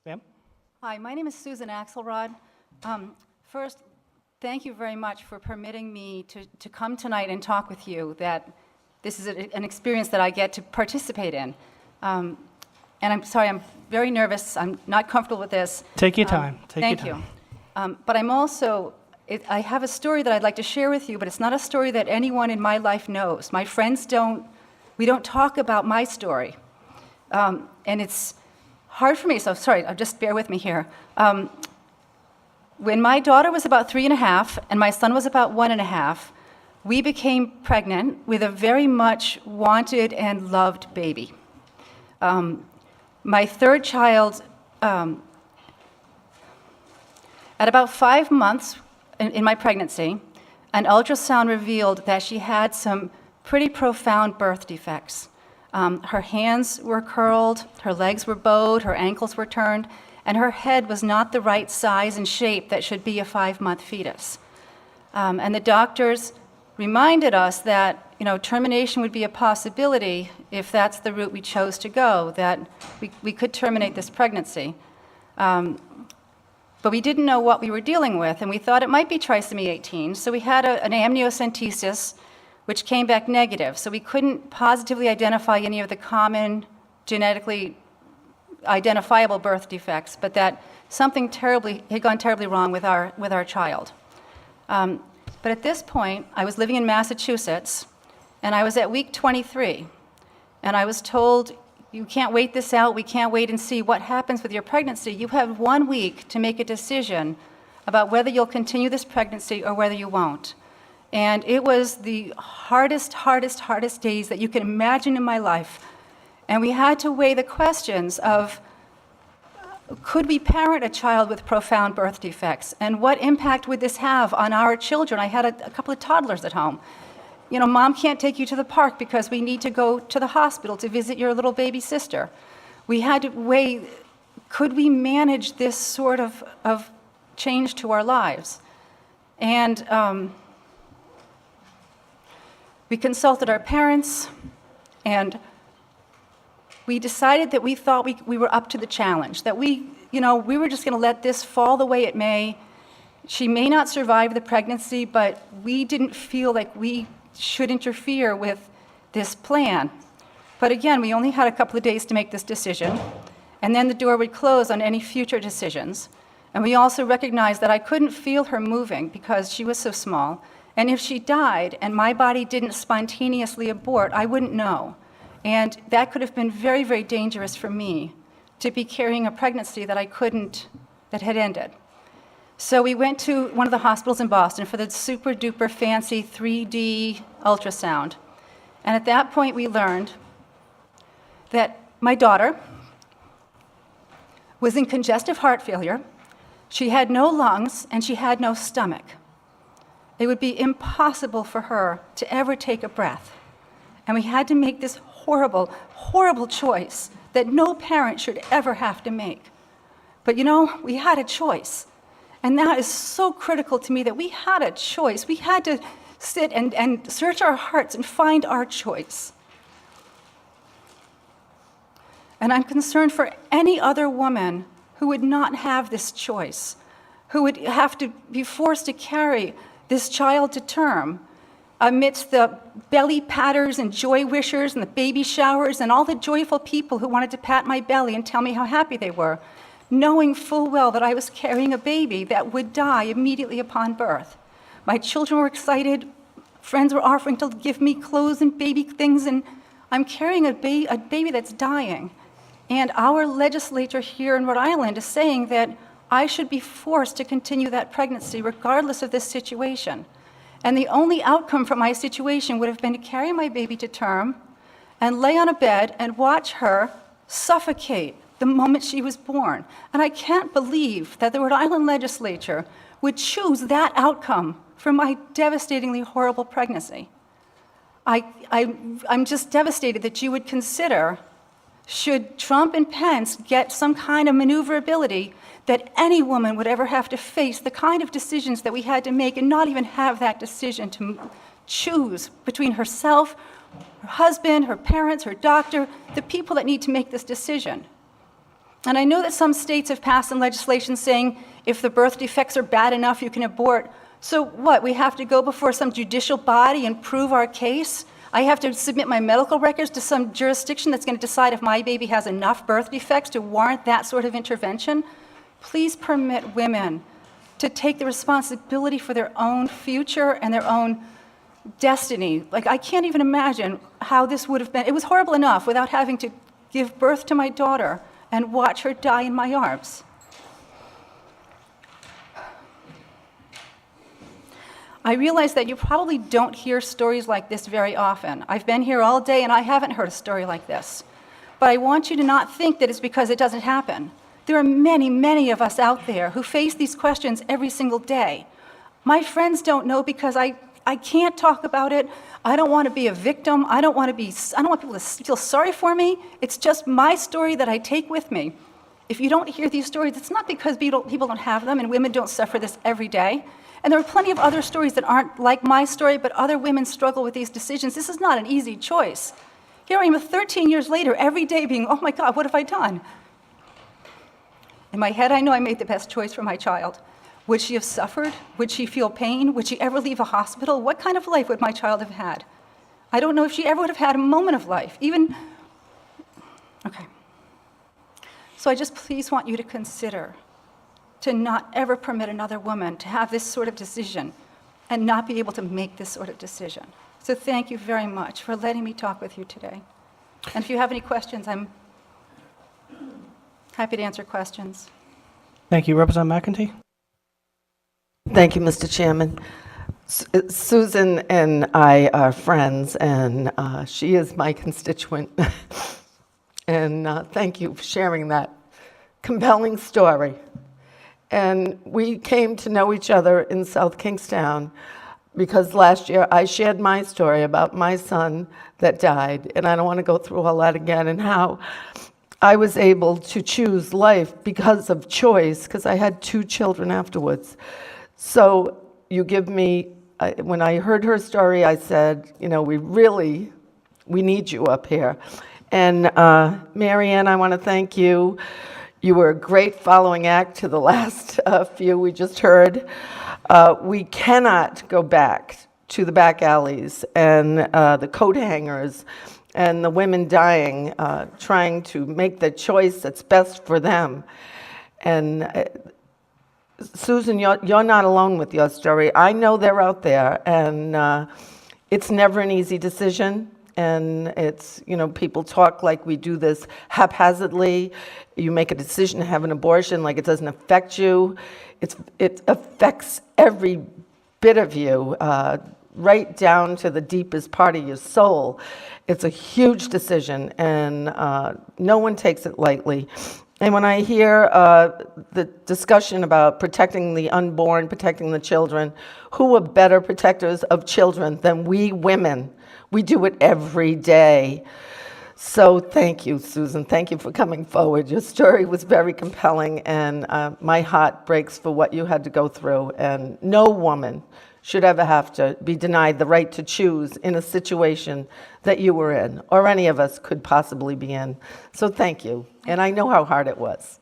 Ma'am? Hi, my name is Susan Axelrod. First, thank you very much for permitting me to come tonight and talk with you, that this is an experience that I get to participate in. And I'm sorry, I'm very nervous. I'm not comfortable with this. Take your time. Thank you. But I'm also, I have a story that I'd like to share with you, but it's not a story that anyone in my life knows. My friends we don't talk about my story. And it's hard for me, so sorry, just bear with me here. When my daughter was about 3.5 and my son was about 1.5, we became pregnant with a very much wanted and loved baby. My third child, at about 5 months in my pregnancy, an ultrasound revealed that she had some pretty profound birth defects. Her hands were curled, her legs were bowed, her ankles were turned, and her head was not the right size and shape that should be a 5-month fetus. And the doctors reminded us that, termination would be a possibility if that's the route we chose to go, that we could terminate this pregnancy. But we didn't know what we were dealing with, and we thought it might be trisomy 18, so we had an amniocentesis, which came back negative. So we couldn't positively identify any of the common genetically identifiable birth defects, but that something had gone terribly wrong with our child. But at this point, I was living in Massachusetts, and I was at week 23, and I was told, you can't wait this out, we can't wait and see what happens with your pregnancy. You have 1 week to make a decision about whether you'll continue this pregnancy or whether you won't. And it was the hardest days that you can imagine in my life. And we had to weigh the questions of, could we parent a child with profound birth defects? And what impact would this have on our children? I had a couple of toddlers at home. Mom can't take you to the park because we need to go to the hospital to visit your little baby sister. We had to weigh, could we manage this sort of change to our lives? And we consulted our parents, and we decided that we thought we were up to the challenge, that we were just going to let this fall the way it may. She may not survive the pregnancy, but we didn't feel like we should interfere with this plan. But again, we only had a couple of days to make this decision, and then the door would close on any future decisions. And we also recognized that I couldn't feel her moving because she was so small. And if she died and my body didn't spontaneously abort, I wouldn't know. And that could have been very, very dangerous for me to be carrying a pregnancy that had ended. So we went to one of the hospitals in Boston for the super duper fancy 3D ultrasound. And at that point we learned that my daughter was in congestive heart failure, she had no lungs, and she had no stomach. It would be impossible for her to ever take a breath. And we had to make this horrible, horrible choice that no parent should ever have to make. But we had a choice. And that is so critical to me, that we had a choice. We had to sit and search our hearts and find our choice. And I'm concerned for any other woman who would not have this choice, who would have to be forced to carry this child to term amidst the belly patters and joy wishers and the baby showers and all the joyful people who wanted to pat my belly and tell me how happy they were, knowing full well that I was carrying a baby that would die immediately upon birth. My children were excited, friends were offering to give me clothes and baby things, and I'm carrying a baby that's dying. And our legislature here in Rhode Island is saying that I should be forced to continue that pregnancy regardless of this situation. And the only outcome from my situation would have been to carry my baby to term and lay on a bed and watch her suffocate the moment she was born. And I can't believe that the Rhode Island legislature would choose that outcome for my devastatingly horrible pregnancy. I'm just devastated that you would consider, should Trump and Pence get some kind of maneuverability, that any woman would ever have to face the kind of decisions that we had to make and not even have that decision to choose between herself, her husband, her parents, her doctor, the people that need to make this decision. And I know that some states have passed some legislation saying if the birth defects are bad enough, you can abort. So what, we have to go before some judicial body and prove our case? I have to submit my medical records to some jurisdiction that's going to decide if my baby has enough birth defects to warrant that sort of intervention? Please permit women to take the responsibility for their own future and their own destiny. Like, I can't even imagine how this would have been. It was horrible enough without having to give birth to my daughter and watch her die in my arms. I realize that you probably don't hear stories like this very often. I've been here all day and I haven't heard a story like this. But I want you to not think that it's because it doesn't happen. There are many, many of us out there who face these questions every single day. My friends don't know because I can't talk about it. I don't want to be a victim. I don't want people to feel sorry for me. It's just my story that I take with me. If you don't hear these stories, it's not because people don't have them and women don't suffer this every day. And there are plenty of other stories that aren't like my story, but other women struggle with these decisions. This is not an easy choice. Here I am 13 years later, every day being, oh my God, what have I done? In my head, I know I made the best choice for my child. Would she have suffered? Would she feel pain? Would she ever leave a hospital? What kind of life would my child have had? I don't know if she ever would have had a moment of life, even, okay. So I just please want you to consider to not ever permit another woman to have this sort of decision and not be able to make this sort of decision. So thank you very much for letting me talk with you today. And if you have any questions, I'm happy to answer questions. Thank you. Representative McEntee? Thank you, Mr. Chairman. Susan and I are friends, and she is my constituent. And thank you for sharing that compelling story. And we came to know each other in South Kingstown because last year I shared my story about my son that died, and I don't want to go through all that again, and how I was able to choose life because of choice, because I had 2 children afterwards. So you give me, when I heard her story, I said, you know, we need you up here. And Marianne, I want to thank you. You were a great following act to the last few we just heard. We cannot go back to the back alleys and the coat hangers and the women dying, trying to make the choice that's best for them. And Susan, you're not alone with your story. I know they're out there, and it's never an easy decision. And it's, you know, people talk like we do this haphazardly. You make a decision to have an abortion like it doesn't affect you. It affects every bit of you, right down to the deepest part of your soul. It's a huge decision, and no one takes it lightly. And when I hear the discussion about protecting the unborn, protecting the children, who are better protectors of children than we women? We do it every day. So thank you, Susan. Thank you for coming forward. Your story was very compelling, and my heart breaks for what you had to go through. And no woman should ever have to be denied the right to choose in a situation that you were in, or any of us could possibly be in. So thank you. And I know how hard it was.